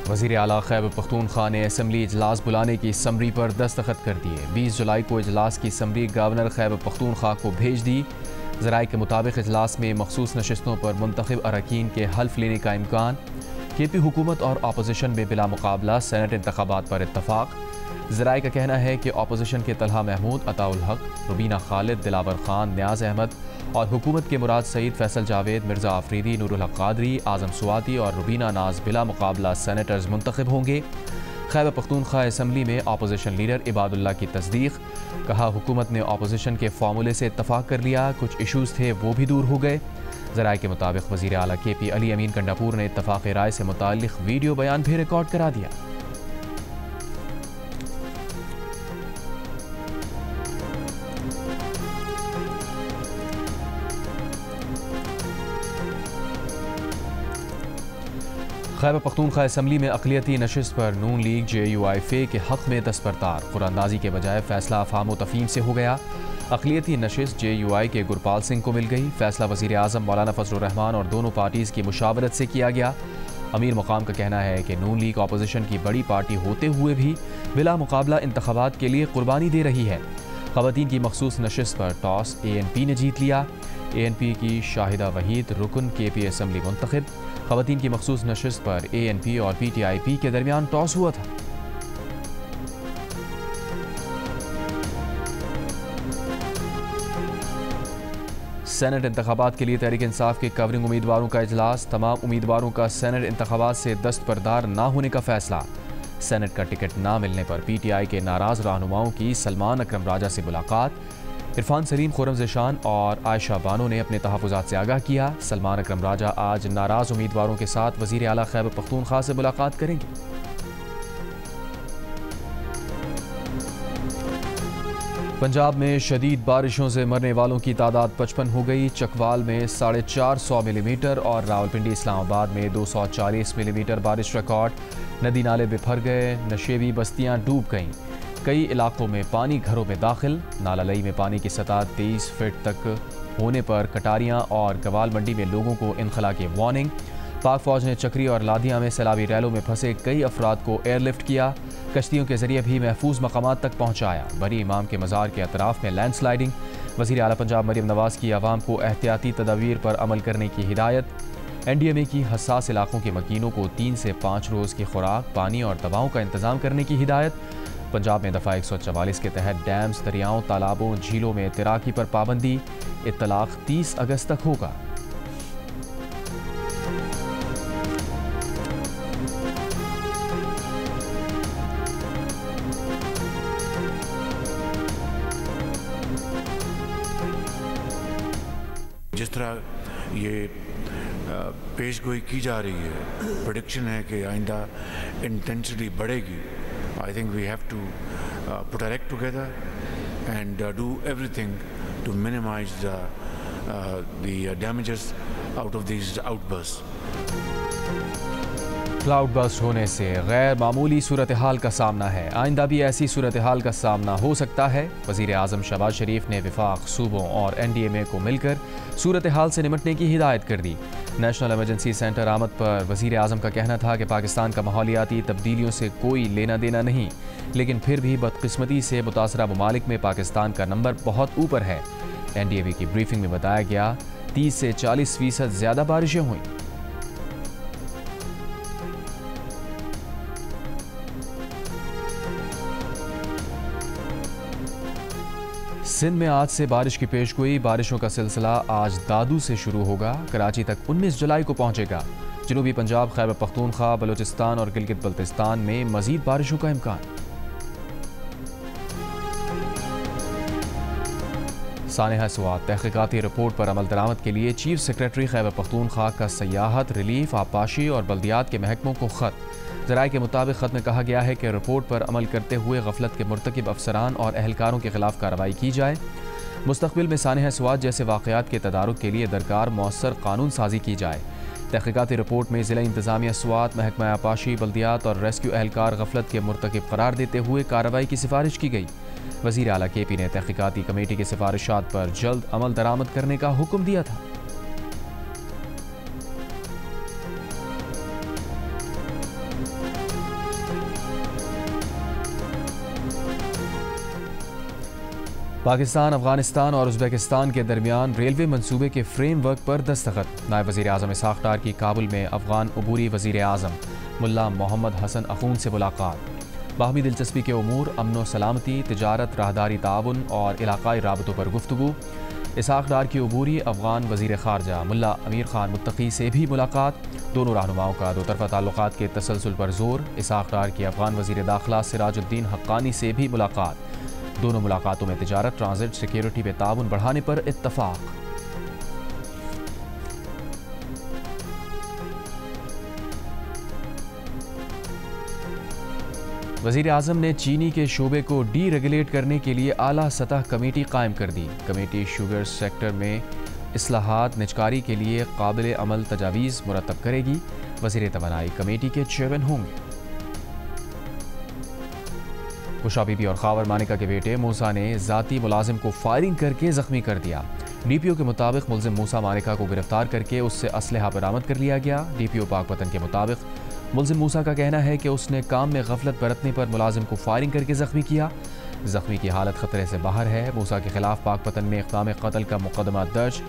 वज़ीर आला खैबर पख्तूनख्वा ने असम्बली इजलास बुलाने की समरी पर दस्तखत कर दिए। 20 जुलाई को इजलास की समरी गवर्नर खैबर पख्तूनख्वा को भेज दी। ज़राए के मुताबिक इजलास में मखसूस नशिस्तों पर मुंतखब अरकान के हल्फ लेने का इम्कान। KP हुकूमत और अपोजिशन में बिला मुकाबला सेनेट इंतखाबात पर इत्तफाक। ज़राए का कहना है कि अपोजिशन के तलहा महमूद, अताउल हक, रुबीना खालिद, दिलावर खान, न्याज अहमद और हुकूमत के मुराद सईद, फैसल जावेद, मिर्ज़ा आफरीदी, नूरुल हक कादरी, आज़म सुवाती और रुबीना नाज बिला मुकाबला सेनेटर्स मुंतखब होंगे। खैबर पख्तूनख्वा असम्बली में अपोजिशन लीडर इबादुल्ला की तस्दीक। कहा, हुकूमत ने अपोजिशन के फार्मूले से इत्तफाक कर लिया, कुछ इशूज़ थे वो भी दूर हो गए। ज़राए के मुताबिक वज़ीर आला KP अली अमीन कंडापुर ने इत्तफाक़ राय से मुताल्लिक़ वीडियो बयान भी रिकॉर्ड करा दिया। खैबर पख्तूनख्वा असम्बली में अक़लियती नशिस्त पर नून लीग JUIF के हक़ में दस्तबरदार। कुरानंदाज़ी के बजाय फैसला अफ़हाम व तफ़हीम से हो गया। अक़लियती नशिस्त JUI के गुरपाल सिंह को मिल गई। फैसला वज़ीर आज़म मौलाना फजलुर रहमान और दोनों पार्टीज़ की मुशावरत से किया गया। अमीर मुकाम का कहना है कि नून लीग अपोजिशन की बड़ी पार्टी होते हुए भी बिला मुकाबला इंतखाबात के लिए कुर्बानी दे रही है। ख़वातीन की मखसूस नशिस्त पर टॉस ANP ने जीत लिया। ANP की शाहिदा वहीद रुकन KP असम्बली मुंतखब। ख़वातीन की मखसूस नशिस्त पर ANP और PTIP के दरमियान टॉस हुआ था। सेनेट इंतखाबात के लिए तहरीक इंसाफ के कवरिंग उम्मीदवारों का इजलास। तमाम उम्मीदवारों का सेनेट इंतखाबात से दस्तबरदार ना होने का फैसला। सेनेट का टिकट ना मिलने पर PTI के नाराज रहनुमाओं की सलमान अकरम राजा से मुलाकात। इरफान सलीम, खुर्रम ज़ेशान और आयशा बानो ने अपने तहफ़्फ़ुज़ात से आगाह किया। सलमान अकरम राजा आज नाराज उम्मीदवारों के साथ वज़ीर आला खैबर पख्तूनख्वा से मुलाकात करेंगे। पंजाब में शदीद बारिशों से मरने वालों की तादाद 55 हो गई। चकवाल में 450 मिलीमीटर और रावलपिंडी इस्लामाबाद में 240 मिलीमीटर बारिश रिकॉर्ड। नदी नाले बिफर गए, नशेबी बस्तियां डूब गईं। कई इलाकों में पानी घरों में दाखिल। नालालई में पानी की सतह 23 फीट तक होने पर कटारियां और गवाल मंडी में लोगों को इनखला की वार्निंग। पाक फौज ने चक्री और लादिया में सैलाबी रैलों में फंसे कई अफराद को एयरलिफ्ट किया। कश्तियों के जरिए भी महफूज मकामात तक पहुँचाया। बरी इमाम के मज़ार के अतराफ में लैंडस्लाइडिंग। वज़ीर आला पंजाब मरियम नवाज़ की आवाम को एहतियाती तदावीर पर अमल करने की हिदायत। NDMA की हसास इलाकों के मकीनों को 3 से 5 रोज़ की खुराक, पानी और दवाओं का इंतज़ाम करने की हिदायत। पंजाब में दफ़ा 144 के तहत डैम्स, दरियाओं, तालाबों, झीलों में तैराकी पर पाबंदी। इत्तलाक़ 30 अगस्त तक होगा। जिस तरह ये पेश गोई की जा रही है, प्रेडिक्शन है कि आइंदा इंटेंसिटी बढ़ेगी। I think we have to put our act together and do everything to minimise the damages out of these outburst. Cloud burst होने से गैर मामूली सूरत हाल का सामना है। आइंदा भी ऐसी सूरत हाल का सामना हो सकता है। वज़ीर आज़म शहबाज शरीफ ने विफाक, सूबों और NDMA को मिलकर सूरत हाल से निपटने की हिदायत कर दी। नेशनल एमरजेंसी सेंटर आमद पर वज़ीर आज़म का कहना था कि पाकिस्तान का माहौलियाती तब्दीलियों से कोई लेना देना नहीं, लेकिन फिर भी बदकिस्मती से मुतासरा ममालिक में पाकिस्तान का नंबर बहुत ऊपर है। NDMA की ब्रीफिंग में बताया गया 30 से 40% ज़्यादा बारिशें हुई। सिंध में आज से बारिश की पेशगोई। बारिशों का सिलसिला आज दादू से शुरू होगा। कराची तक 19 जुलाई को पहुंचेगा। जनूबी पंजाब, खैबर पख्तूनख्वा, बलूचिस्तान और गिलगित बल्तिस्तान में मजीद बारिशों का इम्कान। सानेहा स्वात तहकीकाती रिपोर्ट पर अमल दरामद के लिए चीफ सेक्रेटरी खैबर पख्तूनख्वा का सयाहत, रिलीफ, आबपाशी और बल्दियात के महकमों को खत। ज़राए के मुताबिक खत में कहा गया है कि रिपोर्ट पर अमल करते हुए गफलत के मुर्तकिब अफसरान और एहलकारों के खिलाफ कार्रवाई की जाए। मुस्तक़बिल में सानेहा स्वात जैसे वाक़यात के तदारुक के लिए दरकार मौसर कानून साजी की जाए। तहकीकाती रिपोर्ट में ज़िला इंतज़ामिया स्वात, महकमा आबपाशी, बल्दियात और रेस्क्यू एहलकार गफलत के मुर्तकिब करार देते हुए कार्रवाई की सिफारिश की गई। वज़ीर आला KP ने तहकीकाती कमेटी की सिफारिशात पर जल्द अमल दरामद करने का हुक्म दिया था। पाकिस्तान, अफगानिस्तान और उज़्बेकिस्तान के दरमियान रेलवे मंसूबे के फ्रेमवर्क पर दस्तखत। नायब वज़ीर आज़म इसहाक़ डार की काबुल में अफगान अबूरी वज़ीर आज़म मुल्ला मोहम्मद हसन अख़ून से मुलाकात। बाहमी दिलचस्पी के उमूर, अमन व सलामती, तिजारत, राहदारी ताउन और इलाक़ाई राबतों पर गुफ्तगू। इसहाक़ डार की अबूरी अफगान वज़ीर ख़ारजा मुल्ला अमीर ख़ान मुत्तक़ी से भी मुलाकात। दोनों रहनुमाओं का दो तरफ़ा ताल्लुक़ात के तसलसल पर जोर। इसहाक़ डार की अफगान वज़ीर दाखिला सिराजुद्दीन हक्कानी से भी मुलाकात। दोनों मुलाकातों में तिजारत, ट्रांजिट, सिक्योरिटी में ताउन बढ़ाने पर इत्तफ़ाक़। वज़ीर आज़म ने चीनी के शोबे को डी रेगुलेट करने के लिए आला सतह कमेटी कायम कर दी। कमेटी शुगर सेक्टर में इस्लाहात निजकारी के लिए काबिल अमल तजावीज़ मुरतब करेगी। वज़ीर तवानाई कमेटी के चेयरमैन होंगे। उषा बीबी और खावर मानिका के बेटे मूसा ने ज़ाती मुलाजिम को फायरिंग करके ज़ख्मी कर दिया। डीपीओ के मुताबिक मुलजिम मूसा मानिका को गिरफ्तार करके उससे असलहा बरामद कर लिया गया। डीपीओ पाकपतन के मुताबिक मुलजिम मूसा का कहना है कि उसने काम में गफलत बरतने पर मुलाजिम को फायरिंग करके ज़ख्मी किया। ज़ख्मी की हालत खतरे से बाहर है। मूसा के खिलाफ पाकपतन में इक़दाम कत्ल का मुकदमा दर्ज।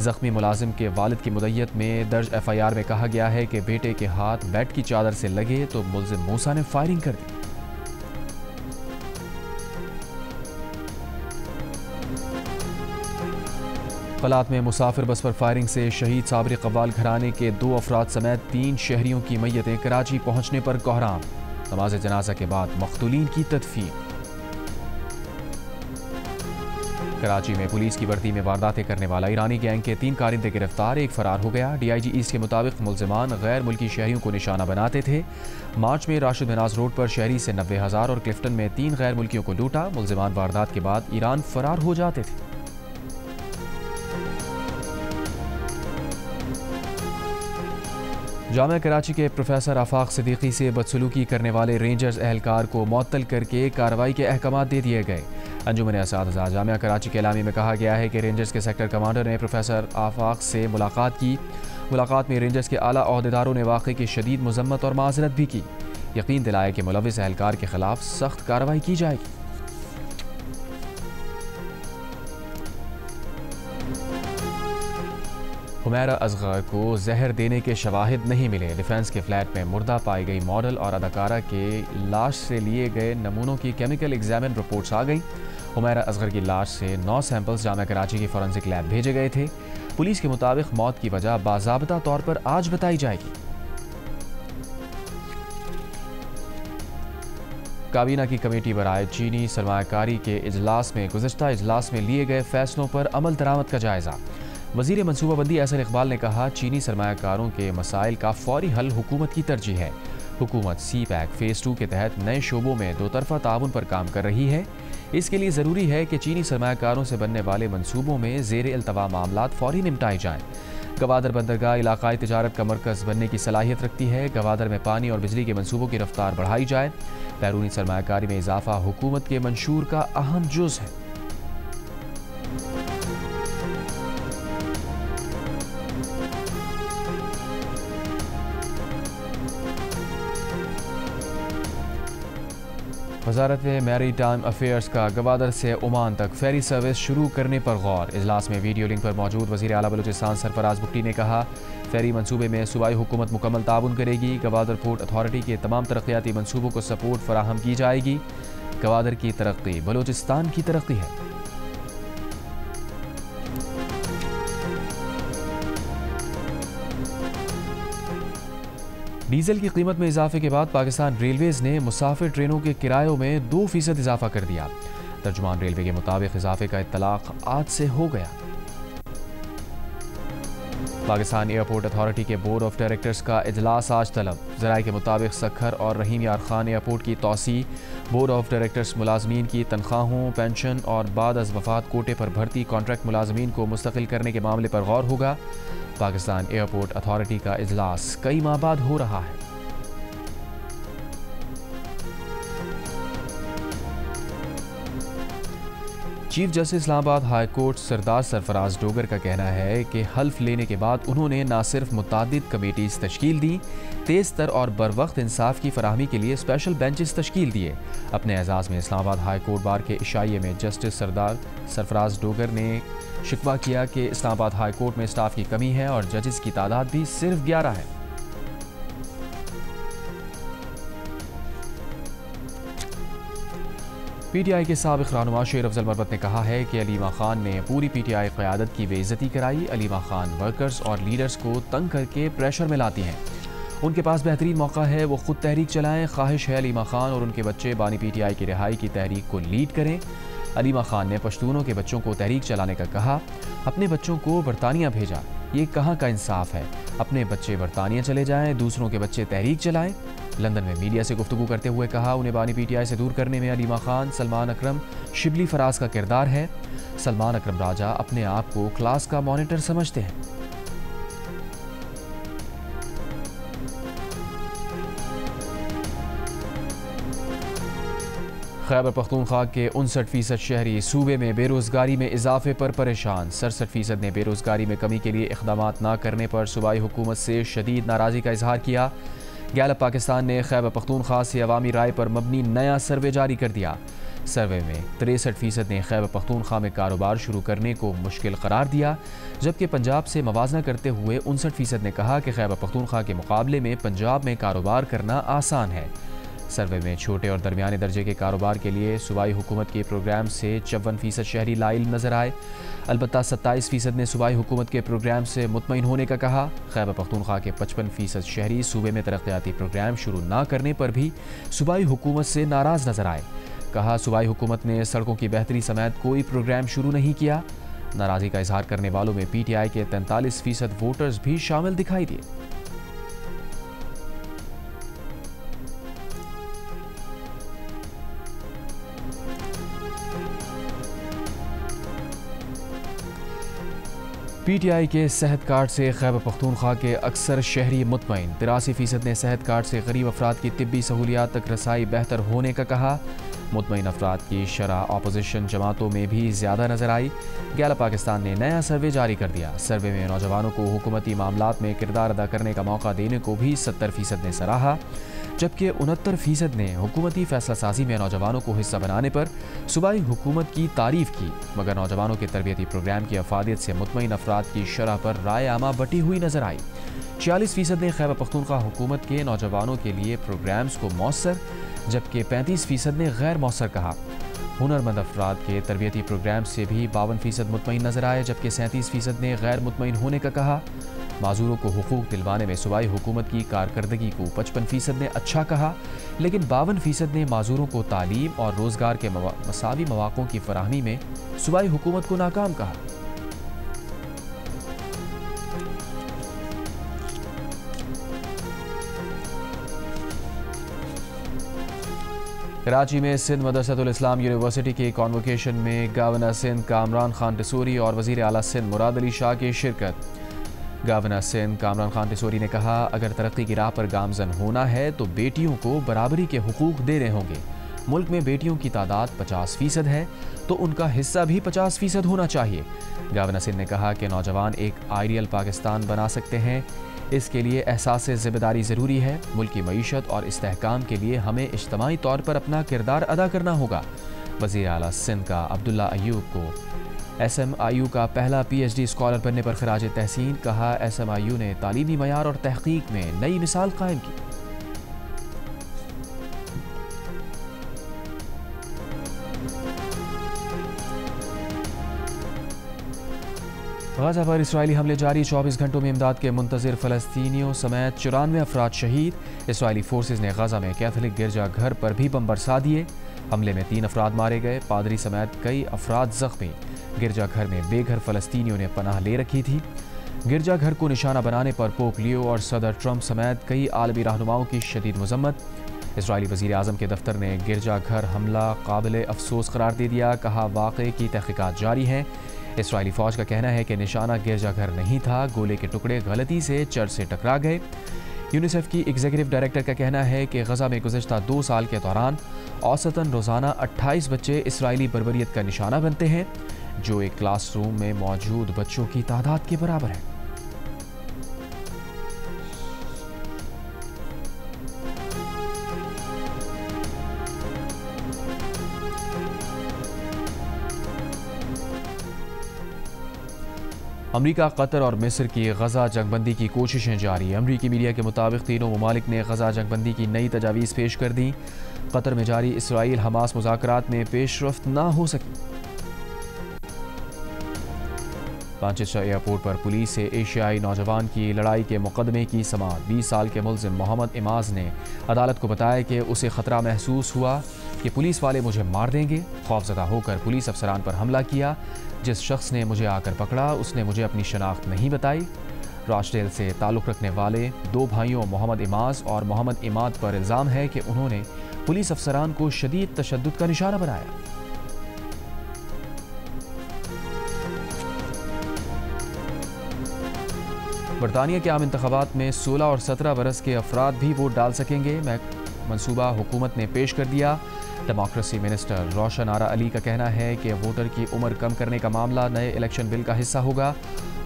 ज़ख्मी मुलाजिम के वालिद की मुद्दत में दर्ज FIR में कहा गया है कि बेटे के हाथ बेड की चादर से लगे तो मुलजिम मूसा ने फायरिंग कर दी। फलात में मुसाफिर बस पर फायरिंग से शहीद साबरी कव्वाल घराने के 2 अफराद समेत 3 शहरियों की मैयतें कराची पहुंचने पर कोहराम। नमाज जनाजा के बाद मख्तूलीन की तदफीन। कराची में पुलिस की वर्दी में वारदातें करने वाला ईरानी गैंग के 3 कारिंदे गिरफ्तार, एक फरार हो गया। DIG ईस्ट के मुताबिक मुलजिमान गैर मुल्की शहरियों को निशाना बनाते थे। मार्च में राशिद मिनाज रोड पर शहरी से 90,000 और क्लिफ्टन में 3 गैर मुल्कियों को लूटा। मुलजिमान वारदात के बाद ईरान फरार हो जाते थे। जामिया कराची के प्रोफेसर आफाक सिद्दीकी से बदसलूकी करने वाले रेंजर्स एहलकार को मुअत्तल करके कार्रवाई के अहकाम दे दिए गए। अंजुमन असातिज़ा जामिया कराची के एलामी में कहा गया है कि रेंजर्स के सेक्टर कमांडर ने प्रोफेसर आफाक से मुलाकात की। मुलाकात में रेंजर्स के आला ओहदेदारों ने वाक़े की शदीद मज़म्मत और माज़रत भी की। यकीन दिलाया कि मुलव्विस एहलकार के खिलाफ सख्त कार्रवाई की जाएगी। हुमैरा असगर को जहर देने के शवाहिद नहीं मिले। डिफेंस के फ्लैट में मुर्दा पाई गई मॉडल और अदाकारा के लाश से लिए गए नमूनों की केमिकल एग्जामिन रिपोर्ट्स आ गई। हुमैरा असगर की लाश से 9 सैंपल्स जामिया कराची की फॉरेंसिक लैब भेजे गए थे। पुलिस के मुताबिक मौत की वजह बाज़ाब्ता तौर पर आज बताई जाएगी। काबीना की कमेटी बराए चीनी सरमायाकारी के इजलास में गुज़श्ता इजलास में लिए गए फैसलों पर अमल दरामद का जायजा। वज़ीर मनसूबाबंदी एहसन इकबाल ने कहा, चीनी सरमायाकारों के मसाइल का फौरी हल हुकूमत की तरजीह है। हुकूमत CPEC फ़ेज़ 2 के तहत नए शोबों में दो तरफ़ा ताउन पर काम कर रही है। इसके लिए ज़रूरी है कि चीनी सरमायाकारों से बनने वाले मनसूबों में ज़ेर अल्तवा मामलात फौरी निपटाए जाएँ। गवादर बंदरगाह इलाकाई तिजारत का मरकज़ बनने की सलाहियत रखती है। गवादर में पानी और बिजली के मनसूबों की रफ्तार बढ़ाई जाए। बैरूनी सरमायाकारी में इजाफा हुकूमत के मंशूर का अहम जुज़ है। वज़ारत मैरी टाइम अफेयर्स का गवादर से ओमान तक फेरी सर्विस शुरू करने पर गौर। इजलास में वीडियो लिंक पर मौजूद वज़ीर आला बलूचिस्तान सरफराज बुगटी ने कहा, फेरी मनसूबे में सूबाई हुकूमत मुकम्मल ताउन करेगी। गवादर पोर्ट अथॉरिटी के तमाम तरक्याती मनसूबों को सपोर्ट फराहम की जाएगी। गवादर की तरक्की बलूचिस्तान की तरक्की है। डीजल की कीमत में इजाफे के बाद पाकिस्तान रेलवेज़ ने मुसाफिर ट्रेनों के किरायों में 2% इजाफा कर दिया। तर्जुमान रेलवे के मुताबिक इजाफे का इत्तलाक आज से हो गया। पाकिस्तान एयरपोर्ट अथॉरिटी के बोर्ड ऑफ डायरेक्टर्स का इजलास आज तलब। ज़राए के मुताबिक सखर और रहीम यार खान एयरपोर्ट की तौसी, बोर्ड ऑफ डायरेक्टर्स मुलाजमीन की तनख्वाहों, पेंशन और बाद अज़ वफ़ात कोटे पर भर्ती कॉन्ट्रैक्ट मुलाजमीन को मुस्तकिल करने के मामले पर गौर होगा। पाकिस्तान एयरपोर्ट अथॉरिटी का इजलास कई माह बाद हो रहा है। Chief justice Islamabad high court Sardar Sarfaraz Dogar का कहना है कि हल्फ लेने के बाद उन्होंने न सिर्फ मुतादिद कमेटीज तश्कील दी, तेज़ तर और बर वक्त इंसाफ की फराहमी के लिए स्पेशल बेंचेस तश्कील दिए। अपने एजाज़ में इस्लामाबाद हाई कोर्ट बार के इशाइये में जस्टिस सरदार सरफराज डोगर ने शिकवा किया कि इस्लामाबाद हाई कोर्ट में स्टाफ की कमी है और जजेस की तादाद भी सिर्फ 11 है। पीटीआई के साबिक रहनुमा शेर अफजल मरवत ने कहा है कि अलीमा खान ने पूरी पीटीआई क़यादत की बेइज्जती कराई। अलीमा खान वर्कर्स और लीडर्स को तंग करके प्रेशर में लाती हैं। उनके पास बेहतरीन मौका है, वो खुद तहरीक चलाएं। ख्वाहिश है अलीमा खान और उनके बच्चे बानी पीटीआई की रिहाई की तहरीक को लीड करें। अलीमा खान ने पश्तूनों के बच्चों को तहरीक चलाने का कहा, अपने बच्चों को बरतानिया भेजा। ये कहाँ का इंसाफ है? अपने बच्चे बरतानिया चले जाएं, दूसरों के बच्चे तहरीक चलाएं। लंदन में मीडिया से गुफ्तगू करते हुए कहा, उन्हें बानी पीटीआई से दूर करने में अलीमा खान, सलमान अकरम, शिबली फराज का किरदार है। सलमान अकरम राजा अपने आप को क्लास का मॉनिटर समझते हैं। खैबर पख्तूनख्वा के 59% शहरी सूबे में बेरोजगारी में इजाफे पर परेशान। 67% ने बेरोजगारी में कमी के लिए इक़दाम न करने पर सूबाई हुकूमत से शदीद नाराज़गी का इजहार किया। गैलप पाकिस्तान ने खैबर पख्तूनख्वा से अवामी राय पर मबनी नया सर्वे जारी कर दिया। सर्वे में 63% ने खैबर पख्तूनख्वा में कारोबार शुरू करने को मुश्किल करार दिया, जबकि पंजाब से मवाजना करते हुए 59% ने कहा कि खैबर पख्तूनख्वा के मुकाबले में पंजाब में कारोबार करना आसान है। सर्वे में छोटे और दरमियाने दर्जे के कारोबार के लिए सूबाई हुकूमत के प्रोग्राम से 54% शहरी लाइल नजर आए। अलबत्ता 27% ने सूबाई हुकूमत के प्रोग्राम से मुतमईन होने का कहा। खैबर पख्तूनख्वा के 55% शहरी सूबे में तरक्याती प्रोग्राम शुरू न करने पर भी सूबाई हुकूमत से नाराज़ नजर आए। कहा, सूबाई हुकूमत ने सड़कों की बेहतरी समेत कोई प्रोग्राम शुरू नहीं किया। नाराज़गी का इजहार करने वालों में पीटीआई के 43% वोटर्स भी शामिल दिखाई दिए। पीटीआई के सेहत कार्ड से खैबर पख्तूनख्वा के अक्सर शहरी मुतमईन। 83% ने सेहत कार्ड से गरीब अफराद की तिब्बी सहूलियात तक रसाई बेहतर होने का कहा। मुतमईन अफराद की शरह अपोजिशन जमातों में भी ज़्यादा नजर आई। गैलप पाकिस्तान ने नया सर्वे जारी कर दिया। सर्वे में नौजवानों को हुकूमती मामलात में किरदार अदा करने का मौका देने को भी 70% ने सराहा, जबकि 69% ने हुकूमती फैसला साजी में नौजवानों को हिस्सा बनाने पर सूबाई हुकूमत की तारीफ की। मगर नौजवानों के तरबियती प्रोग्राम की अफादियत से मुतमईन अफराद की शरह पर राय आमा बटी हुई नजर आई। 46% ने खैबर पख्तूनख्वा हुकूमत के नौजवानों के लिए प्रोग्राम्स को मौसर, जबकि 35% ने गैर मौसर कहा। हुनरमंद अफराद के तरबियती प्रोग्राम से भी 52% मुतमईन नजर आए, जबकि 37% ने गैर मुतमईन होने का कहा। माजूरों को हुकूक दिलवाने में सूबाई हुकूमत की कारकर्दगी को 55% ने अच्छा कहा, लेकिन 52% ने माजूरों को तालीम और रोजगार के मसावी मौक़ों की फराहमी में सूबाई हुकूमत को नाकाम कहा। कराची में सिंध मदरसतुल इस्लाम यूनिवर्सिटी के कॉन्वोकेशन में गवर्नर सिंध कामरान खान टिसूरी और वज़ीर आला सिंध मुराद अली शाह की शिरकत। गवर्नर सिंध कामरान खान टिसूरी ने कहा, अगर तरक्की की राह पर गामजन होना है तो बेटियों को बराबरी के हुकूक देने होंगे। मुल्क में बेटियों की तादाद 50% है तो उनका हिस्सा भी 50% होना चाहिए। गवर्नर सिंध ने कहा कि नौजवान एक आइडियल पाकिस्तान बना सकते हैं, इसके लिए एहसास ज़िम्मेदारी ज़रूरी है। मुल्क की मईशत और इस्तेहकाम के लिए हमें इज्तमाई तौर पर अपना किरदार अदा करना होगा। वज़ीर आला सिंध का अब्दुल्ला अयूब को SMIU का पहला PhD स्कॉलर बनने पर खराज तहसीन। कहा, SMIU ने तालीमी मयार और तहकीक में नई मिसाल कायम की। गाज़ा पर इसराइली हमले जारी। 24 घंटों में इमदाद के मुंतज़िर फ़लस्तीनियों समेत 94 अफराद शहीद। इसराइली फोर्सेज ने गाज़ा में कैथोलिक गिरजाघर पर भी बम बरसा दिए। हमले में 3 अफराद मारे गए, पादरी समेत कई अफराद जख्मी। गिरजाघर में बेघर फ़लस्तीनियों ने पनाह ले रखी थी। गिरजाघर को निशाना बनाने पर पोप लियो और सदर ट्रंप समेत कई आलमी रहनुमाओं की शदीद मजम्मत। इसराइली वज़ीर आज़म के दफ्तर ने गिरजाघर हमला काबिल अफसोस करार दे दिया। कहा, वाक़े की तहक़ीक़ात जारी हैं। इसराइली फ़ौज का कहना है कि निशाना गिरजाघर नहीं था, गोले के टुकड़े गलती से चर्च से टकरा गए। यूनिसेफ की एग्जीक्यूटिव डायरेक्टर का कहना है कि गजा में गुज़श्ता 2 साल के दौरान औसतन रोज़ाना 28 बच्चे इसराइली बर्बरियत का निशाना बनते हैं, जो एक क्लासरूम में मौजूद बच्चों की तादाद के बराबर है। अमरीका, कतर और मिस्र की गजा जंगबंदी की कोशिशें जारी। अमरीकी मीडिया के मुताबिक तीनों ममालिक ने गजा जंगबंदी की नई तजावीज़ पेश कर दी। कतर में जारी इसराइल हमास मुज़ाकरात में पेशरफ्त ना हो सकी। मैनचेस्टर एयरपोर्ट पर पुलिस से एशियाई नौजवान की लड़ाई के मुकदमे की समाअत। 20 साल के मुलजिम मोहम्मद इमाज ने अदालत को बताया कि उसे ख़तरा महसूस हुआ कि पुलिस वाले मुझे मार देंगे। खौफजदा होकर पुलिस अफसरान पर हमला किया। जिस शख्स ने मुझे आकर पकड़ा उसने मुझे अपनी शनाख्त नहीं बताई। राशडेल से ताल्लुक़ रखने वाले 2 भाइयों मोहम्मद इमाज और मोहम्मद इमाद पर इल्ज़ाम है कि उन्होंने पुलिस अफसरान को शदीद तशद्दुद का निशाना बनाया। बरतानिया के आम इंतखाबात में 16 और 17 बरस के अफराद भी वोट डाल सकेंगे। मनसूबा हुकूमत ने पेश कर दिया। डेमोक्रेसी मिनिस्टर रोशन आरा अली का कहना है कि वोटर की उम्र कम करने का मामला नए इलेक्शन बिल का हिस्सा होगा।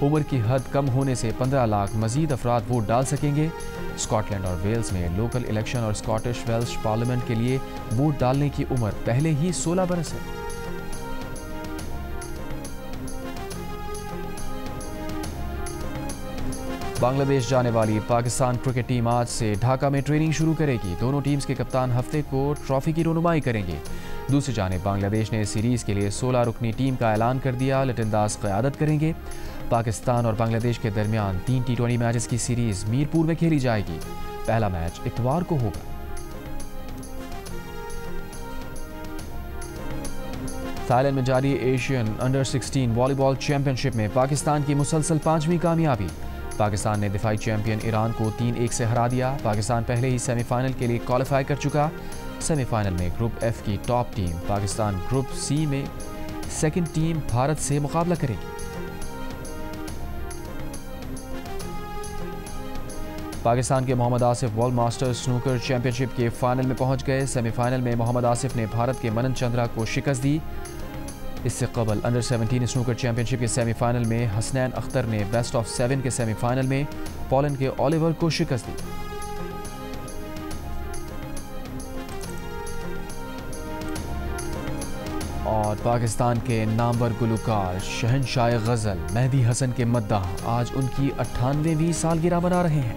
उम्र की हद कम होने से 15 लाख मजीद अफराद वोट डाल सकेंगे। स्कॉटलैंड और वेल्स में लोकल इलेक्शन और स्कॉटिश वेल्श पार्लियामेंट के लिए वोट डालने की उम्र पहले ही 16 बरस है। बांग्लादेश जाने वाली पाकिस्तान क्रिकेट टीम आज से ढाका में ट्रेनिंग शुरू करेगी। दोनों टीम्स के कप्तान हफ्ते को ट्रॉफी की रनुमाई करेंगे। दूसरी जानिब बांग्लादेश ने सीरीज़ के लिए 16 रुकनी टीम का ऐलान कर दिया। लिटिनदास क़यादत करेंगे। पाकिस्तान और बांग्लादेश के दरमियान 3 T20 मैचेस की सीरीज़ मीरपुर में खेली जाएगी। पहला मैच इतवार को होगा। थाईलैंड में जारी एशियन अंडर 16 वॉलीबॉल चैंपियनशिप में पाकिस्तान की मुसलसल 5वीं कामयाबी। पाकिस्तान ने दिफाई चैंपियन ईरान को 3-1 से हरा दिया। पाकिस्तान पहले ही सेमीफाइनल के लिए क्वालिफाई कर चुका। सेमीफाइनल में ग्रुप एफ की top team Pakistan, group C में सेकंड टीम भारत से मुकाबला करेगी। पाकिस्तान के Mohammad Asif world masters snooker championship के फाइनल में पहुंच गए। सेमीफाइनल में मोहम्मद आसिफ ने भारत के मनन चंद्रा को शिकस्त दी। इससे कबल अंडर 17 स्नूकर चैंपियनशिप के सेमीफाइनल में हसनैन अख्तर ने बेस्ट ऑफ 7 के सेमीफाइनल में पोलैंड के ओलिवर को शिकस्त दी। और पाकिस्तान के नामवर गुलकार शहनशाह गज़ल मेहदी हसन के मद्दाह आज उनकी 98वीं सालगिरह मना रहे हैं।